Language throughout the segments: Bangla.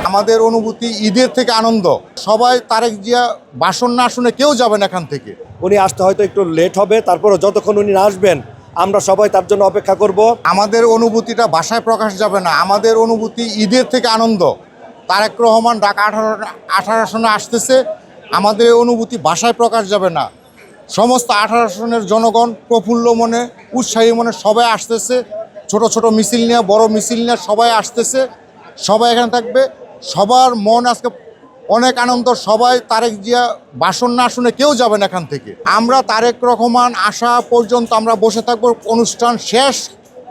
আমাদের অনুভূতি ঈদের থেকে আনন্দ। সবাই তারেক জিয়া ভাষণ না শুনে কেউ যাবেন এখান থেকে। উনি আসতে হয়তো একটু লেট হবে, তারপরে যতক্ষণ উনি না আসবেন আমরা সবাই তার জন্য অপেক্ষা করব। আমাদের অনুভূতিটা ভাষায় প্রকাশ যাবে না। আমাদের অনুভূতি ঈদের থেকে আনন্দ। তারেক রহমান ঢাকা 18 আসনে আসতেছে, আমাদের অনুভূতি ভাষায় প্রকাশ যাবে না। সমস্ত 18 আসনের জনগণ প্রফুল্ল মনে, উৎসাহী মনে সবাই আসতেছে। ছোট ছোট মিছিল নিয়ে, বড় মিছিল নিয়ে সবাই আসতেছে, সবাই এখানে থাকবে। সবার মন আজকে অনেক আনন্দ। সবাই তারেক জিয়া ভাষণ না শুনে কেউ যাবেন এখান থেকে। আমরা তারেক রহমান আসা পর্যন্ত আমরা বসে থাকবো, অনুষ্ঠান শেষ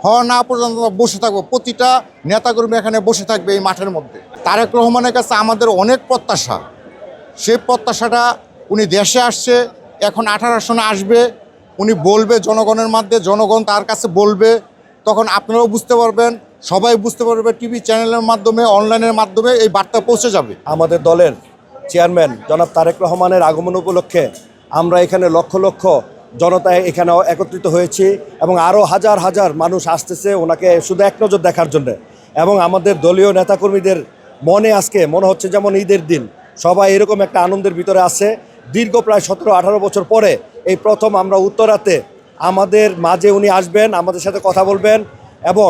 হওয়া না পর্যন্ত বসে থাকবো। প্রতিটা নেতাকর্মী এখানে বসে থাকবে এই মাঠের মধ্যে। তারেক রহমানের কাছে আমাদের অনেক প্রত্যাশা। সেই প্রত্যাশাটা উনি দেশে আসছে, এখন 18 আসনে আসবে, উনি বলবে জনগণের মধ্যে, জনগণ তার কাছে বলবে, তখন আপনারাও বুঝতে পারবেন, সবাই বুঝতে পারবে। টিভি চ্যানেলের মাধ্যমে, অনলাইনের মাধ্যমে এই বার্তা পৌঁছে যাবে। আমাদের দলের চেয়ারম্যান জনাব তারেক রহমানের আগমন উপলক্ষে আমরা এখানে লক্ষ লক্ষ জনতা এখানে একত্রিত হয়েছি এবং আরও হাজার হাজার মানুষ আসতেছে ওনাকে শুধু এক নজর দেখার জন্য। এবং আমাদের দলীয় নেতাকর্মীদের মনে আজকে মনে হচ্ছে যেমন ঈদের দিন, সবাই এরকম একটা আনন্দের ভিতরে আছে। দীর্ঘ প্রায় 17-18 বছর পরে এই প্রথম আমরা উত্তরাতে আমাদের মাঝে উনি আসবেন, আমাদের সাথে কথা বলবেন এবং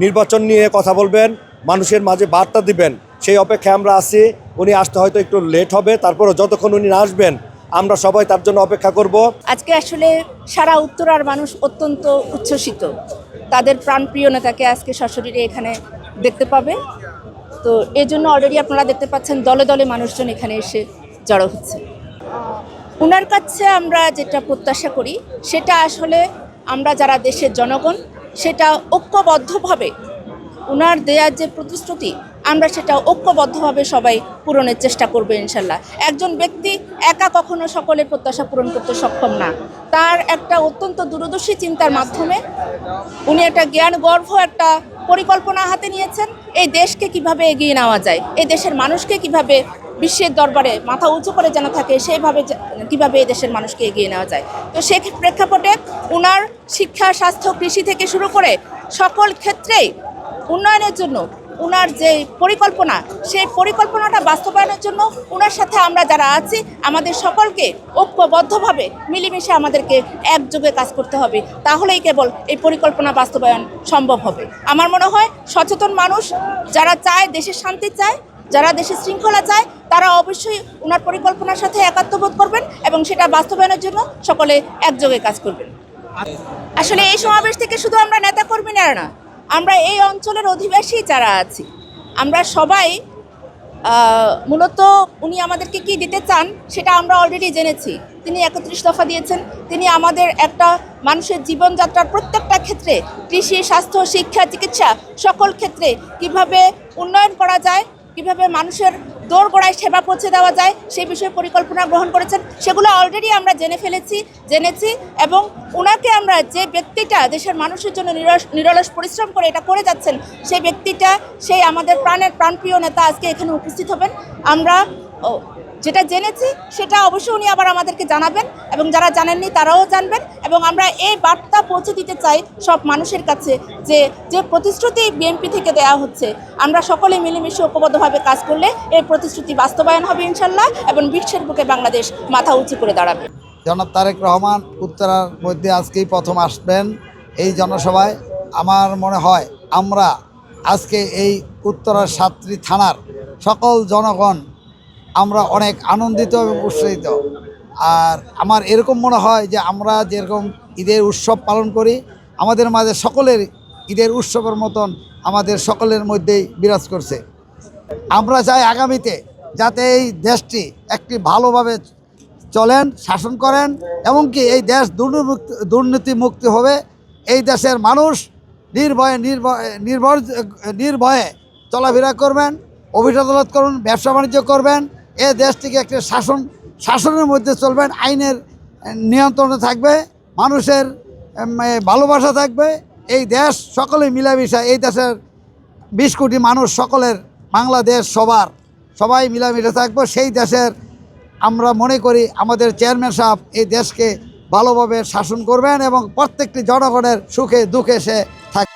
নির্বাচন নিয়ে কথা বলবেন, মানুষের মাঝে বার্তা দিবেন। সেই অপেক্ষায় আমরা আছি। উনি আসতে হয়তো একটু লেট হবে, তারপরে যতক্ষণ উনি না আসবেন আমরা সবাই তার জন্য অপেক্ষা করব। আজকে আসলে সারা উত্তরার মানুষ অত্যন্ত উচ্ছ্বসিত, তাদের প্রাণপ্রিয় নেতাকে আজকে সশরীরে এখানে দেখতে পাবে। তো এই জন্য অলরেডি আপনারা দেখতে পাচ্ছেন দলে দলে মানুষজন এখানে এসে জড়ো হচ্ছে। ওনার কাছে আমরা যেটা প্রত্যাশা করি সেটা আসলে আমরা যারা দেশের জনগণ সেটা ঐক্যবদ্ধভাবে ওনার দেওয়ার যে প্রতিশ্রুতি আমরা সেটা ঐক্যবদ্ধভাবে সবাই পূরণের চেষ্টা করবো ইনশাল্লাহ। একজন ব্যক্তি একা কখনো সকলের প্রত্যাশা পূরণ করতে সক্ষম না। তার একটা অত্যন্ত দূরদর্শী চিন্তার মাধ্যমে উনি একটা জ্ঞানগর্ভ একটা পরিকল্পনা হাতে নিয়েছেন। এই দেশকে কিভাবে এগিয়ে নেওয়া যায়, এই দেশের মানুষকে কিভাবে বিশ্বের দরবারে মাথা উঁচু করে যেন থাকে, সেইভাবে কিভাবে এই দেশের মানুষকে এগিয়ে নেওয়া যায়। তো সেই প্রেক্ষাপটে ওনার শিক্ষা, স্বাস্থ্য, কৃষি থেকে শুরু করে সকল ক্ষেত্রেই উন্নয়নের জন্য ওনার যে পরিকল্পনা, সেই পরিকল্পনাটা বাস্তবায়নের জন্য ওনার সাথে আমরা যারা আছি আমাদের সকলকে ঐক্যবদ্ধভাবে মিলেমিশে আমাদেরকে একযোগে কাজ করতে হবে। তাহলেই কেবল এই পরিকল্পনা বাস্তবায়ন সম্ভব হবে। আমার মনে হয় সচেতন মানুষ যারা চায়, দেশের শান্তি চায়, যারা দেশের শৃঙ্খলা চায়, তারা অবশ্যই ওনার পরিকল্পনার সাথে একাত্মবোধ করবেন এবং সেটা বাস্তবায়নের জন্য সকলে একযোগে কাজ করবেন। আসলে এই সমাবেশ থেকে শুধু আমরা নেতাকর্মীরা না, আমরা এই অঞ্চলের অধিবাসী যারা আছি আমরা সবাই মূলত উনি আমাদেরকে কি দিতে চান সেটা আমরা অলরেডি জেনেছি। তিনি 31 দফা দিয়েছেন। তিনি আমাদের একটা মানুষের জীবনযাত্রার প্রত্যেকটা ক্ষেত্রে, কৃষি, স্বাস্থ্য, শিক্ষা, চিকিৎসা সকল ক্ষেত্রে কিভাবে উন্নয়ন করা যায়, কিভাবে মানুষের দোরগোড়ায় সেবা পৌঁছে দেওয়া যায় সেই বিষয়ে পরিকল্পনা গ্রহণ করেছেন। সেগুলো অলরেডি আমরা জেনেছি এবং ওনাকে আমরা যে ব্যক্তিটা দেশের মানুষের জন্য নিরলস পরিশ্রম করে এটা করে যাচ্ছেন, সেই ব্যক্তিটা, সেই আমাদের প্রাণপ্রিয় নেতা আজকে এখানে উপস্থিত হবেন। আমরা যেটা জেনেছি সেটা অবশ্যই উনি আবার আমাদেরকে জানাবেন এবং যারা জানেননি তারাও জানবেন। এবং আমরা এই বার্তা পৌঁছে দিতে চাই সব মানুষের কাছে যে প্রতিশ্রুতি বিএনপি থেকে দেওয়া হচ্ছে, আমরা সকলে মিলেমিশে ঐক্যবদ্ধভাবে কাজ করলে এই প্রতিশ্রুতি বাস্তবায়ন হবে ইনশাল্লাহ এবং বিশ্বের বুকে বাংলাদেশ মাথা উঁচু করে দাঁড়াবে। জনাব তারেক রহমান উত্তরার মধ্যে আজকেই প্রথম আসবেন এই জনসভায়। আমার মনে হয় আমরা আজকে এই উত্তরার ৭টি থানার সকল জনগণ আমরা অনেক আনন্দিত এবং উৎসাহিত। আর আমার এরকম মনে হয় যে আমরা যেরকম ঈদের উৎসব পালন করি, আমাদের মাঝে সকলের ঈদের উৎসবের মতন আমাদের সকলের মধ্যেই বিরাজ করছে। আমরা চাই আগামীতে যাতে এই দেশটি একটি ভালোভাবে চলেন, শাসন করেন, এমনকি এই দেশ দুর্নীতি মুক্তি হবে। এই দেশের মানুষ নির্ভয়ে চলাফেরা করবেন, অফিস আদালত করবেন, ব্যবসা বাণিজ্য করবেন। এই দেশটিকে একটি শাসনের মধ্যে চলবেন, আইনের নিয়ন্ত্রণে থাকবে, মানুষের ভালোবাসা থাকবে। এই দেশ সকলে মিলামিশা, এই দেশের 20 কোটি মানুষ সকলের, বাংলাদেশ সবাই মিলামিশা থাকবে। সেই দেশের আমরা মনে করি আমাদের চেয়ারম্যান সাহেব এই দেশকে ভালোভাবে শাসন করবেন এবং প্রত্যেকটি জনগণের সুখে দুঃখে সে থাকবে।